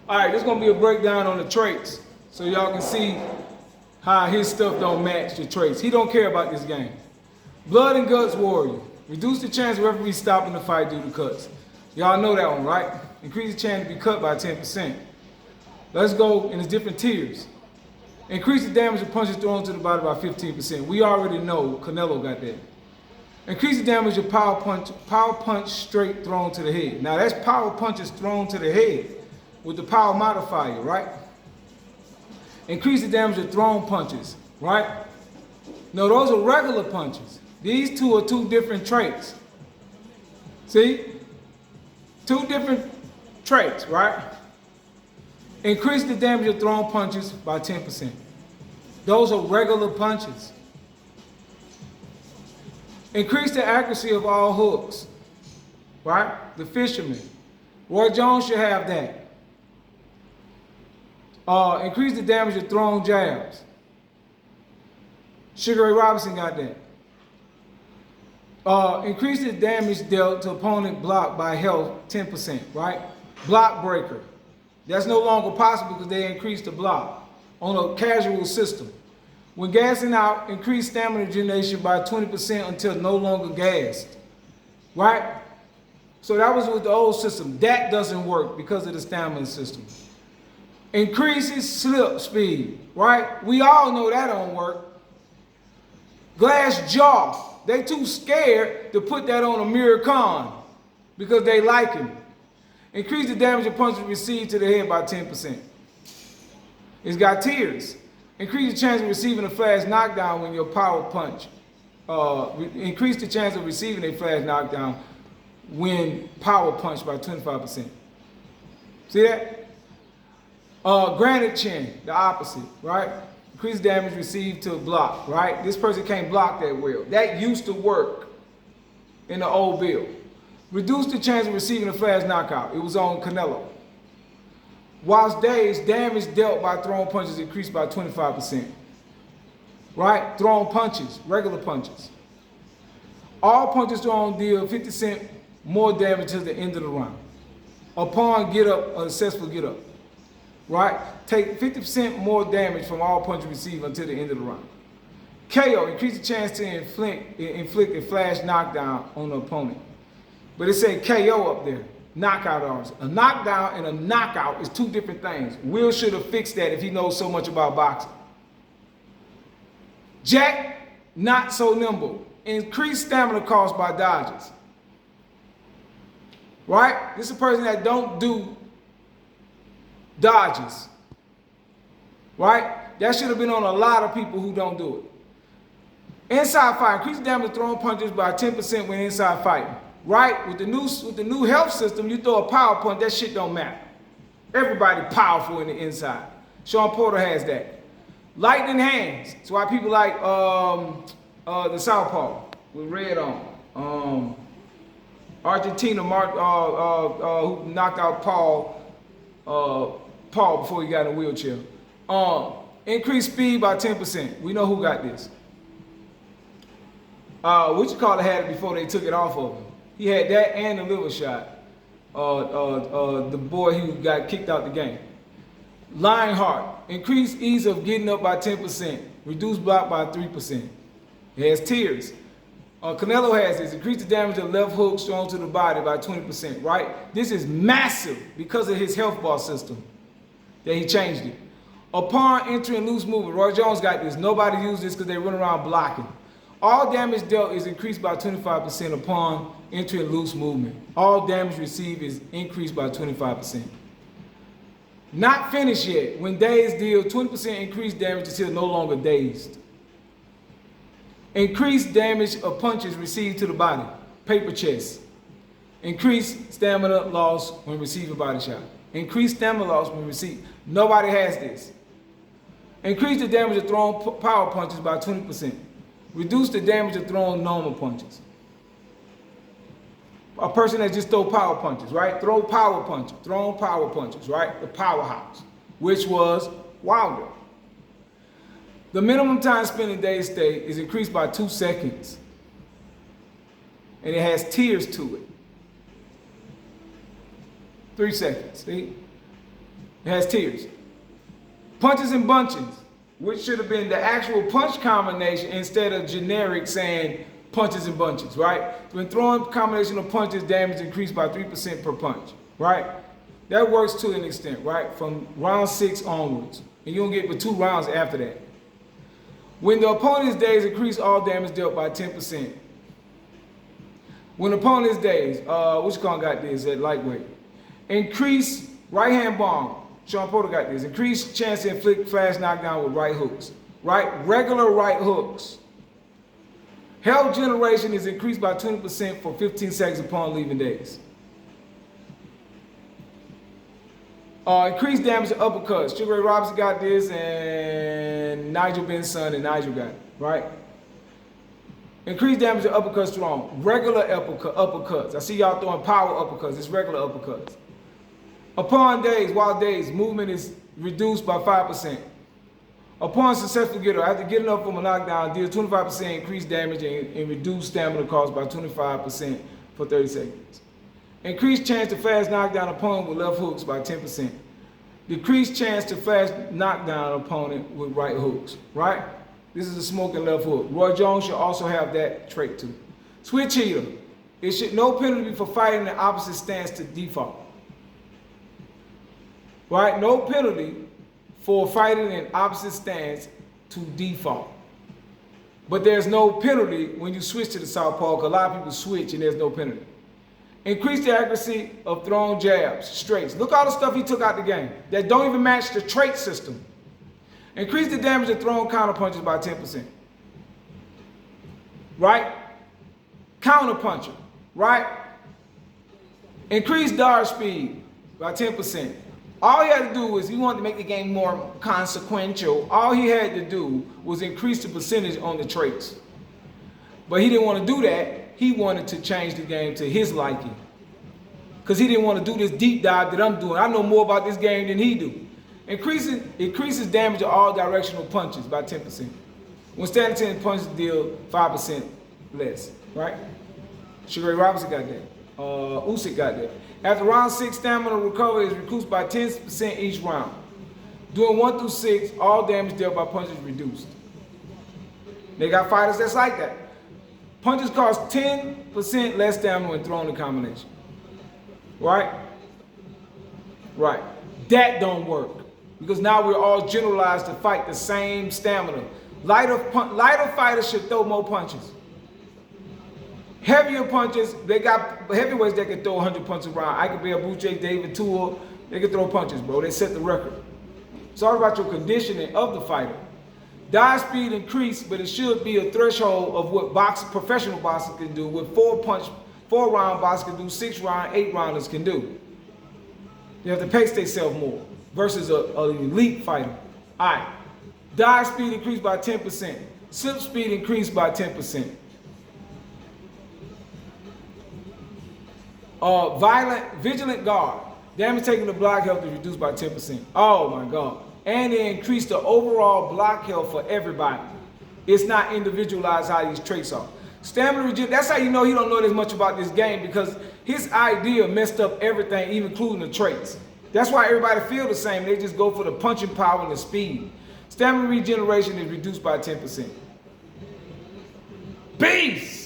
All right, this is gonna be a breakdown on the traits, so y'all can see how his stuff don't match the traits. He don't care about this game. Blood and Guts Warrior. Reduce the chance of referee stopping the fight due to cuts. Y'all know that one, right? Increase the chance to be cut by 10%. Let's go in the different tiers. Increase the damage of punches thrown to the body by 15%. We already know Canelo got that. Increase the damage of power punch straight thrown to the head. Now that's power punches thrown to the head with the power modifier, right? Increase the damage of thrown punches, right? No, those are regular punches. These two are two different traits. See? Two different traits, right? Increase the damage of thrown punches by 10%. Those are regular punches. Increase the accuracy of all hooks, right? The fisherman. Roy Jones should have that. Increase the damage of thrown jabs. Sugar Ray Robinson got that. Increase the damage dealt to opponent block by health 10%, right? Block breaker. That's no longer possible because they increased the block on a casual system. When gassing out, increase stamina generation by 20% until no longer gassed, right? So that was with the old system. That doesn't work because of the stamina system. Increases slip speed, right? We all know that don't work. Glass jaw. They too scared to put that on Amir Khan because they like him. Increase the damage of punches received to the head by 10%. It's got tiers. Increase the chance of receiving a flash knockdown when your power punch. Increase the chance of receiving a flash knockdown when power punch by 25%. See that? Granite chin, the opposite, right? Increase damage received to block, right? This person can't block that well. That used to work in the old bill. Reduce the chance of receiving a flash knockout. It was on Canelo. Whilst dazed, damage dealt by thrown punches increased by 25%. Right? Thrown punches, regular punches. All punches thrown deal 50% more damage to the end of the round. Upon get up, a successful get up. Right? Take 50% more damage from all punches received until the end of the round. KO, increase the chance to inflict a flash knockdown on the opponent. But it said KO up there, knockout arms. A knockdown and a knockout is two different things. Will should have fixed that if he knows so much about boxing. Jack, not so nimble. Increased stamina cost by dodges. Right? This is a person that don't do dodges. Right? That should have been on a lot of people who don't do it. Inside fight. Increase the damage of thrown punches by 10% when inside fighting. Right? With the new health system, you throw a power punch, that shit don't matter. Everybody powerful in the inside. Sean Porter has that. Lightning hands. That's why people like the Southpaw with red on. Argentina who knocked out Paul before he got in a wheelchair. Increased speed by 10%. We know who got this. Wichita had it before they took it off of him. He had that and the liver shot. The boy who got kicked out the game. Lionheart. Increased ease of getting up by 10%. Reduced block by 3%. It has tiers. Canelo has this. Increase the damage of left hooks thrown to the body by 20%, right? This is massive because of his health bar system that he changed it. Upon entering loose movement, Roy Jones got this. Nobody used this because they run around blocking. All damage dealt is increased by 25% upon entering loose movement. All damage received is increased by 25%. Not finished yet. When dazed, deal 20% increased damage until no longer dazed. Increased damage of punches received to the body. Paper chest. Increased stamina loss when receiving body shot. Increased stamina loss when received. Nobody has this. Increase the damage of thrown power punches by 20%. Reduce the damage of thrown normal punches. A person that just throw power punches, right? Thrown power punches, right? The powerhouse, which was Wilder. The minimum time spent in dazed state is increased by 2 seconds. And it has tiers to it. 3 seconds, see? It has tiers. Punches and bunches, which should have been the actual punch combination instead of generic saying punches and bunches, right? When throwing combination of punches, damage increased by 3% per punch, right? That works to an extent, right? From round 6 onwards. And you don't get but 2 rounds after that. When the opponent's days increase, all damage dealt by 10%. When the opponent's days, which one got this at lightweight? Increase right hand bomb. Sean Porter got this. Increased chance to inflict flash knockdown with right hooks. Right? Regular right hooks. Health generation is increased by 20% for 15 seconds upon leaving days. Increased damage to uppercuts. Sugar Ray Robinson got this, and Nigel Benson and Nigel got it. Right? Increased damage to uppercuts strong. Regular uppercuts. I see y'all throwing power uppercuts. It's regular uppercuts. Upon days, wild days, movement is reduced by 5%. Upon successful getter, after getting up from a knockdown, deal 25% increased damage and reduced stamina cost by 25% for 30 seconds. Increased chance to fast knockdown opponent with left hooks by 10%. Decreased chance to fast knockdown opponent with right hooks, right? This is a smoking left hook. Roy Jones should also have that trait too. Switch hitter. It should no penalty for fighting in the opposite stance to default. Right? No penalty for fighting in opposite stance to default. But there's no penalty when you switch to the southpaw, because a lot of people switch and there's no penalty. Increase the accuracy of thrown jabs, straights. Look all the stuff he took out the game that don't even match the trait system. Increase the damage of thrown counter punches by 10%. Right? Counter puncher. Right? Increase dodge speed by 10%. All he had to do was, he wanted to make the game more consequential. All he had to do was increase the percentage on the traits. But he didn't want to do that. He wanted to change the game to his liking. Because he didn't want to do this deep dive that I'm doing. I know more about this game than he do. Increases damage to all directional punches by 10%. When standing 10 punches deal 5% less, right? Sugar Ray Robinson got that. Usyk got that. After round 6, stamina recovery is reduced by 10% each round. During 1 through 6, all damage dealt by punches reduced. They got fighters that's like that. Punches cost 10% less stamina when thrown in combination. Right? Right. That don't work. Because now we're all generalized to fight the same stamina. Lighter fighters should throw more punches. Heavier punches, they got heavyweights that can throw 100 punches around. I could be a Buche, David Tua. They can throw punches, bro. They set the record. It's all about your conditioning of the fighter. Dive speed increased, but it should be a threshold of what professional boxers can do. What 4-round boxers can do, 6-round, 8-rounders can do. You have to pace themselves more versus an elite fighter. All right. Dive speed increased by 10%. Slip speed increased by 10%. Vigilant guard. Damage taken to block health is reduced by 10%. Oh my God. And they increase the overall block health for everybody. It's not individualized how these traits are. Stamina regeneration, that's how you know he don't know as much about this game, because his idea messed up everything, even including the traits. That's why everybody feel the same. They just go for the punching power and the speed. Stamina regeneration is reduced by 10%. Peace!